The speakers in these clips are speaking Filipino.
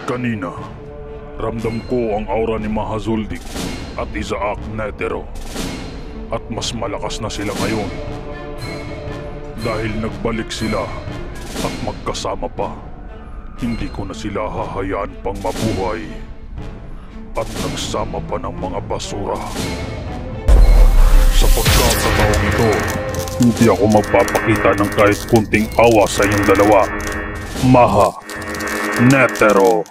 Kanina, ramdam ko ang aura ni Mahazuldik at Isaac Netero. At mas malakas na sila ngayon. Dahil nagbalik sila at magkasama pa, hindi ko na sila hahayaan pang mabuhay. At nagsama pa ng mga basura. Sa pagkakataong ito, hindi ako magpapakita ng kahit kunting awa sa inyong dalawa. Maha Netero.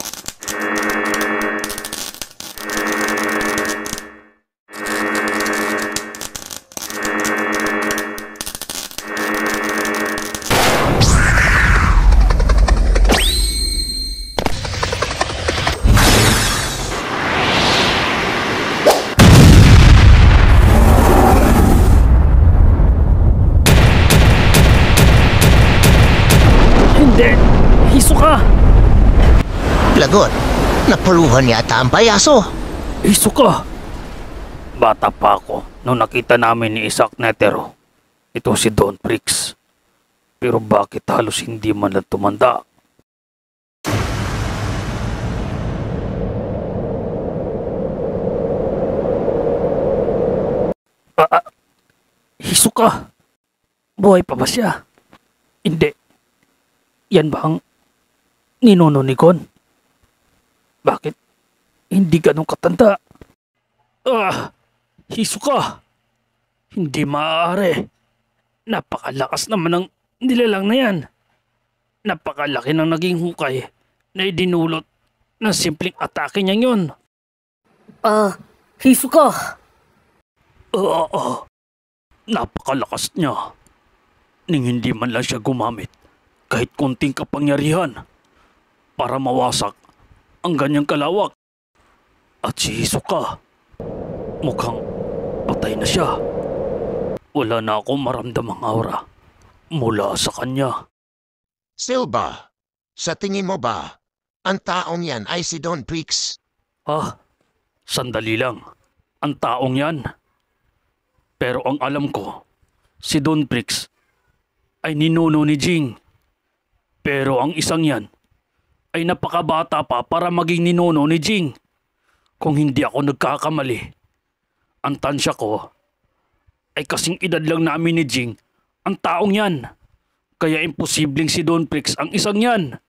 Lagot, napuluhan yata ang payaso. Iso ka! Bata pa ako nung nakita namin ni Isaac Netero. Ito si Don Prix. Pero bakit halos hindi man lang tumanda? Iso ka! Buhay pa ba siya? Hindi. Yan ba ang ninuno ni Gon? Bakit hindi ganun katanda? Hiso ka! Hindi maaari. Napakalakas naman ng nilalang na yan. Napakalaki ng naging hukay na idinulot ng simpleng atake niya yun. Hiso ka! Napakalakas niya. Ning hindi man lang siya gumamit kahit konting kapangyarihan para mawasak ang ganyang kalawak. At si Hisoka, mukhang patay na siya. Wala na akong maramdamang aura mula sa kanya. Silva, sa tingin mo ba, ang taong yan ay si Don Prix? Sandali lang. Ang taong yan. Pero ang alam ko, si Don Prix ay ninuno ni Jing. Pero ang isang yan ay napakabata pa para maging ninuno ni Jing. Kung hindi ako nagkakamali, ang tansya ko ay kasing edad lang namin ni Jing ang taong yan. Kaya imposibleng si Don Prix ang isang yan.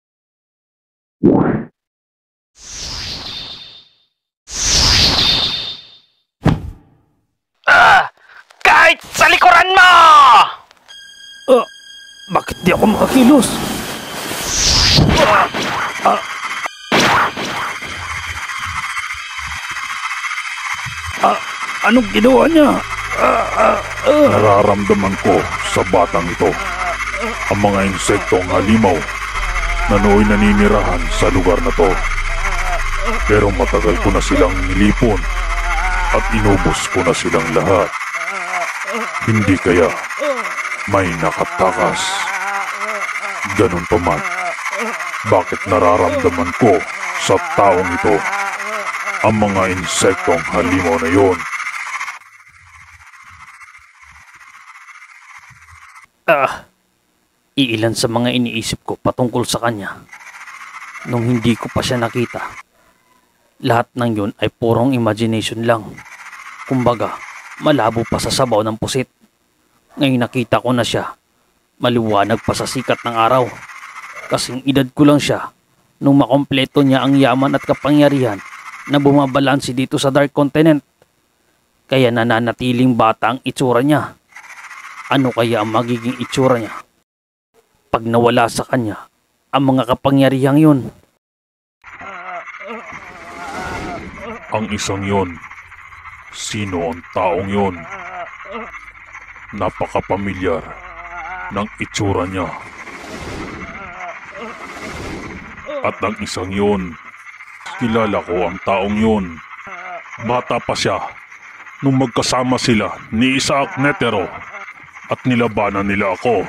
Kahit sa likuran mo! Bakit di ako makakilos? Anong ginawa niya? Nararamdaman ko sa batang ito ang mga insektong halimaw na nooy naninirahan sa lugar na to. Pero matagal ko na silang nilipon at inubos ko na silang lahat. Hindi kaya may nakatakas. Ganun pa man, bakit nararamdaman ko sa taong ito ang mga insektong halimaw na yon? Iilan sa mga iniisip ko patungkol sa kanya nung hindi ko pa siya nakita. Lahat ng yun ay purong imagination lang. Kumbaga, malabo pa sa sabaw ng pusit. Ngayon nakita ko na siya, maliwanag pa sa sikat ng araw. Kasing edad ko lang siya nung makompleto niya ang yaman at kapangyarihan na bumabalansi dito sa Dark Continent. Kaya nananatiling bata ang itsura niya. Ano kaya ang magiging itsura niya pag nawala sa kanya ang mga kapangyarihang yun? Ang isang yon, sino ang taong yon? Napakapamilyar ng itsura niya. At ang isang yon, kilala ko ang taong yon. Bata pa siya nung magkasama sila ni Isaac Netero at nilabanan nila ako.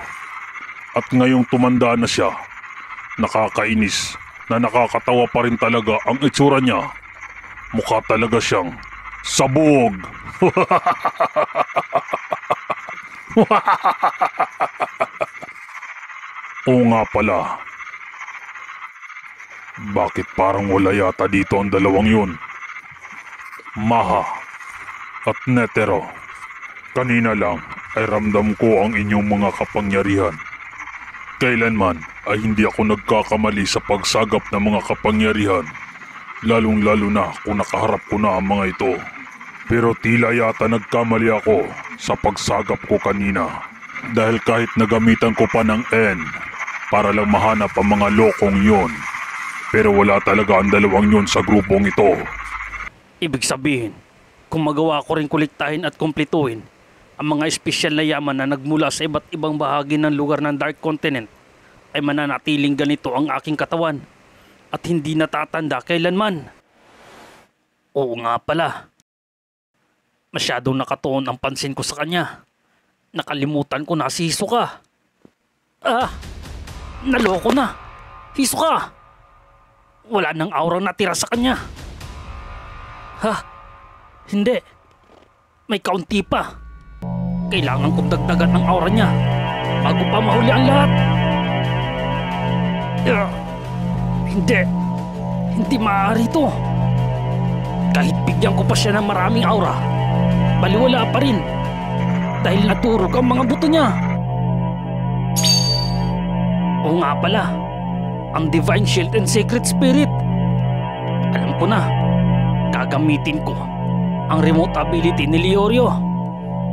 At ngayong tumanda na siya, nakakainis na nakakatawa pa rin talaga ang itsura niya. Mukha talaga siyang sabog. Oo nga pala. Bakit parang wala yata dito ang dalawang yun? Maha at Netero, kanina lang ay ramdam ko ang inyong mga kapangyarihan. Kailanman ay hindi ako nagkakamali sa pagsagap ng mga kapangyarihan, lalong-lalo na kung nakaharap ko na ang mga ito. Pero tila yata nagkamali ako sa pagsagap ko kanina, dahil kahit nagamitan ko pa ng N para lang mahanap ang mga lokong yon, pero wala talaga ang dalawang yon sa grupong ito. Ibig sabihin, kung magawa ko rin kolektahin at kumpletuhin ang mga espesyal na yaman na nagmula sa iba't ibang bahagi ng lugar ng Dark Continent, ay mananatiling ganito ang aking katawan at hindi natatanda kailanman. Oo nga pala. Masyadong nakatuon ang pansin ko sa kanya. Nakalimutan ko na si Hisoka. Naloko na. Hisoka! Wala nang aurang natira sa kanya. Hindi. May kaunti pa. Kailangan kong dagdagan ang aura niya bago pa mahuli ang lahat. Hindi maaari ito. Kahit bigyan ko pa siya ng maraming aura, baliwala pa rin dahil naturog ang mga buto niya. Oo nga pala, ang Divine Shield and Sacred Spirit. Alam ko na, gagamitin ko ang remote ability ni Leorio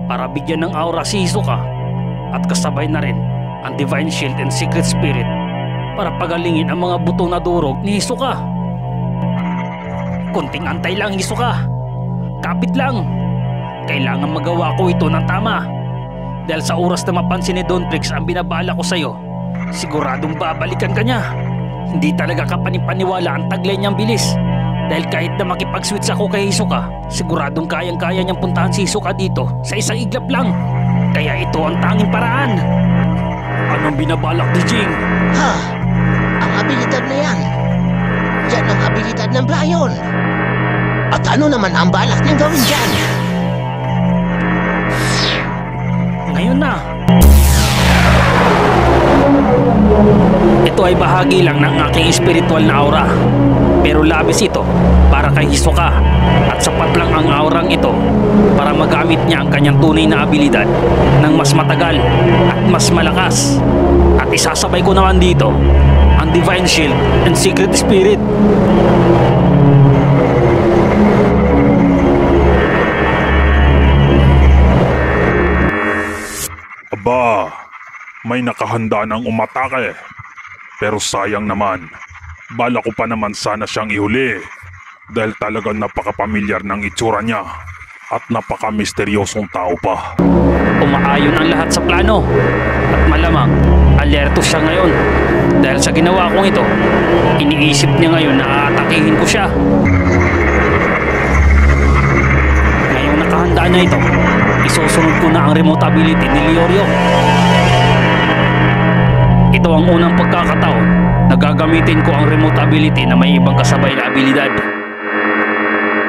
para bigyan ng aura si Hisoka at kasabay na rin ang Divine Shield and Sacred Spirit para pagalingin ang mga buto na durog ni Hisoka. Kunting antay lang, Hisoka. Kapit lang. Kailangan magawa ko ito ng tama. Dahil sa oras na mapansin ni Don Prix ang binabala ko sa'yo, siguradong babalikan ka niya. Hindi talaga kapanipaniwala ang taglay niyang bilis. Dahil kahit na makipag-switch ako kay Hisoka, siguradong kayang-kaya niyang puntahan si Hisoka dito sa isang iglap lang. Kaya ito ang tanging paraan. Anong binabalak ni Jing? Ang abilidad na yan. Yan ang abilidad ng Brian. At ano naman ang balak niyang gawin dyan? Ngayon na. Ito ay bahagi lang ng aking espiritual na aura. Pero labis ito para kay Hisoka. At sapat lang ang aurang ito para magamit niya ang kanyang tunay na abilidad ng mas matagal at mas malakas. At isasabay ko naman dito ang Divine Shield and Secret Spirit. Aba, may nakahanda ng umatake. Pero sayang naman, bala ko pa naman sana siyang ihuli dahil talagang napakapamilyar ng itsura niya at napaka-misteryosong tao pa. Umaayon ang lahat sa plano at malamang alerto siya ngayon dahil sa ginawa kong ito. Iniisip niya ngayon na aatakihin ko siya. Ngayong nakahanda na ito, isusunod ko na ang remote ability ni Leorio. Ito ang unang pagkakataon na gagamitin ko ang remote ability na may ibang kasabay na abilidad.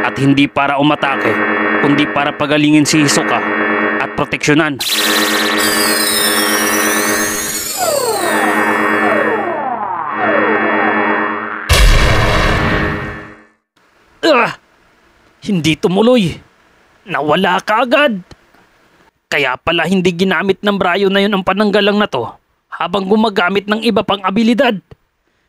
At hindi para umatake, kundi para pagalingin si Hisoka at proteksyonan. Hindi tumuloy. Nawala ka agad. Kaya pala hindi ginamit ng Brian na yun ang pananggalang na to habang gumagamit ng iba pang abilidad.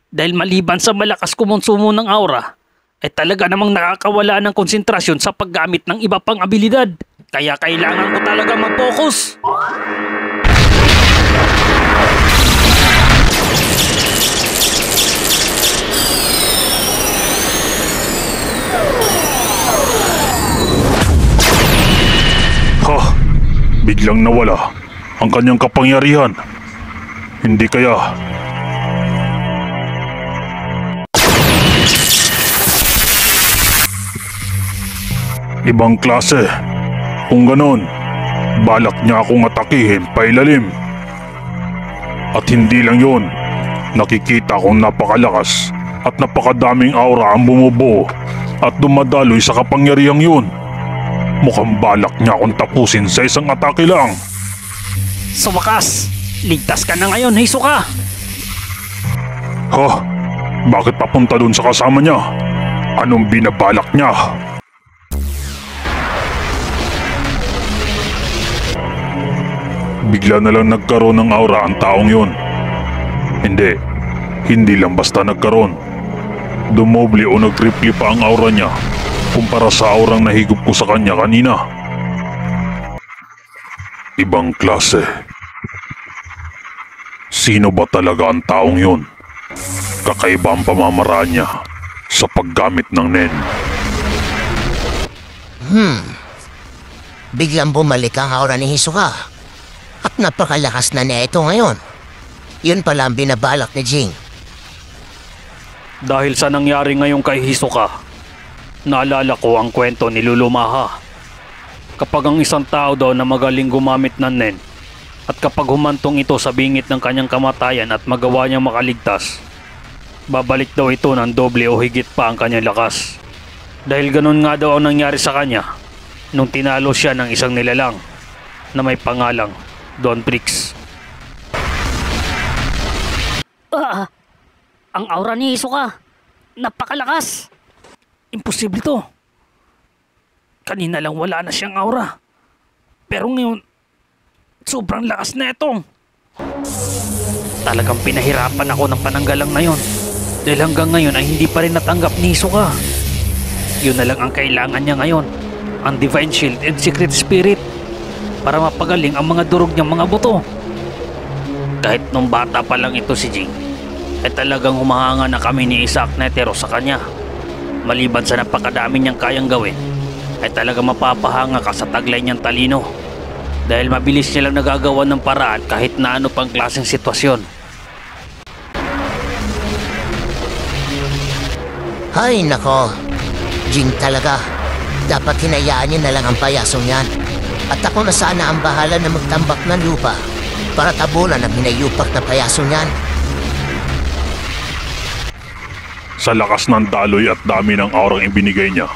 Dahil maliban sa malakas kumonsumo ng aura, ay talaga namang nakakawala ng konsentrasyon sa paggamit ng iba pang abilidad. Kaya kailangan ko talaga mag-focus. Biglang nawala ang kanyang kapangyarihan. Hindi kaya ibang klase. Kung ganon, balak niya akong atakihin pailalim. At hindi lang yun, nakikita kong napakalakas at napakadaming aura ang bumubuo at dumadaloy sa kapangyarihang yun. Mukhang balak niya akong tapusin sa isang atake lang. Sa wakas, ligtas ka na ngayon, Hisoka. Bakit papunta dun sa kasama niya? Anong binabalak niya? Bigla na lang nagkaroon ng aura ang taong yun. Hindi lang basta nagkaroon. Dumoble o nagtriple pa ang aura niya kumpara sa aurang nahigop ko sa kanya kanina. Ibang klase. Sino ba talaga ang taong yun? Kakaiba ang pamamaraan niya sa paggamit ng Nen. Biglang bumalik ang aura ni Hisoka. At napakalakas na niya ito ngayon. Yun pala ang binabalak ni Jing. Dahil sa nangyari ngayon kay Hisoka, naalala ko ang kwento ni Lulumaha. Kapag ang isang tao daw na magaling gumamit ng Nen, at kapag humantong ito sa bingit ng kanyang kamatayan at magawa niyang makaligtas, babalik daw ito ng doble o higit pa ang kanyang lakas. Dahil ganun nga daw ang nangyari sa kanya nung tinalo siya ng isang nilalang na may pangalang Don Brix. Ang aura ni Hisoka, napakalakas. Imposible to. Kanina lang wala na siyang aura. Pero ngayon, sobrang lakas na ito. Talagang pinahirapan ako ng pananggalang na yon. Dahil hanggang ngayon ay hindi pa rin natanggap ni Hisoka. Yun na lang ang kailangan niya ngayon. Ang Divine Shield and Secret Spirit para mapagaling ang mga durog niyang mga buto. Kahit nung bata pa lang ito si Jing, ay talagang humahanga na kami ni Isaac Netero sa kanya. Maliban sa napakadami niyang kayang gawin, ay talagang mapapahanga ka sa taglay niyang talino. Dahil mabilis niya lang nagagawa ng paraan kahit na ano pang klaseng sitwasyon. Ay nako, Jing talaga. Dapat hinayaan niya na lang ang payasong yan. At ako na sana ang bahala na magtambak ng lupa para tabunan ang hinayupak na payasong yan. Sa lakas ng daloy at dami ng aurang ibinigay niya,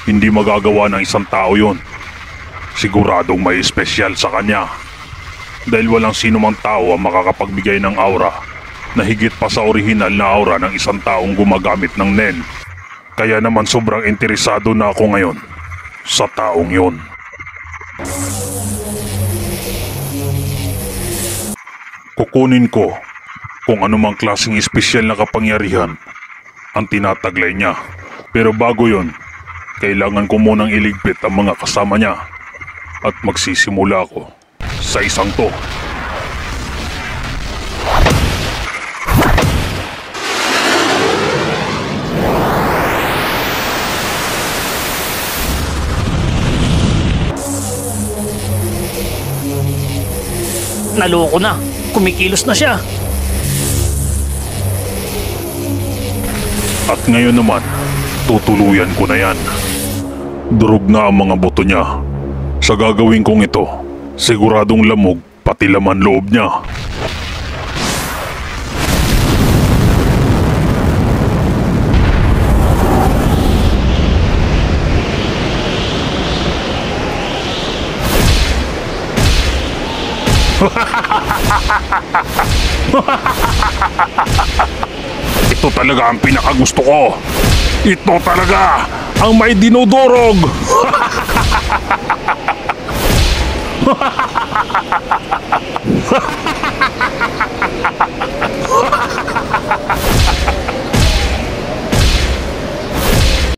hindi magagawa ng isang tao yun. Siguradong may espesyal sa kanya. Dahil walang sino mang tao ang makakapagbigay ng aura na higit pa sa orihinal na aura ng isang taong gumagamit ng Nen. Kaya naman sobrang interesado na ako ngayon sa taong yun. Kukunin ko kung anumang klaseng espesyal na kapangyarihan ang tinataglay niya. Pero bago yun, kailangan ko munang iligpit ang mga kasama niya at magsisimula ako sa isang to. Naloko na, kumikilos na siya. At ngayon naman, tutuluyan ko na yan. Durog na ang mga buto niya. Sa gagawin kong ito, siguradong lamog pati laman loob niya. Ito talaga ang pinakagusto ko. Ito talaga ang may dinudurog.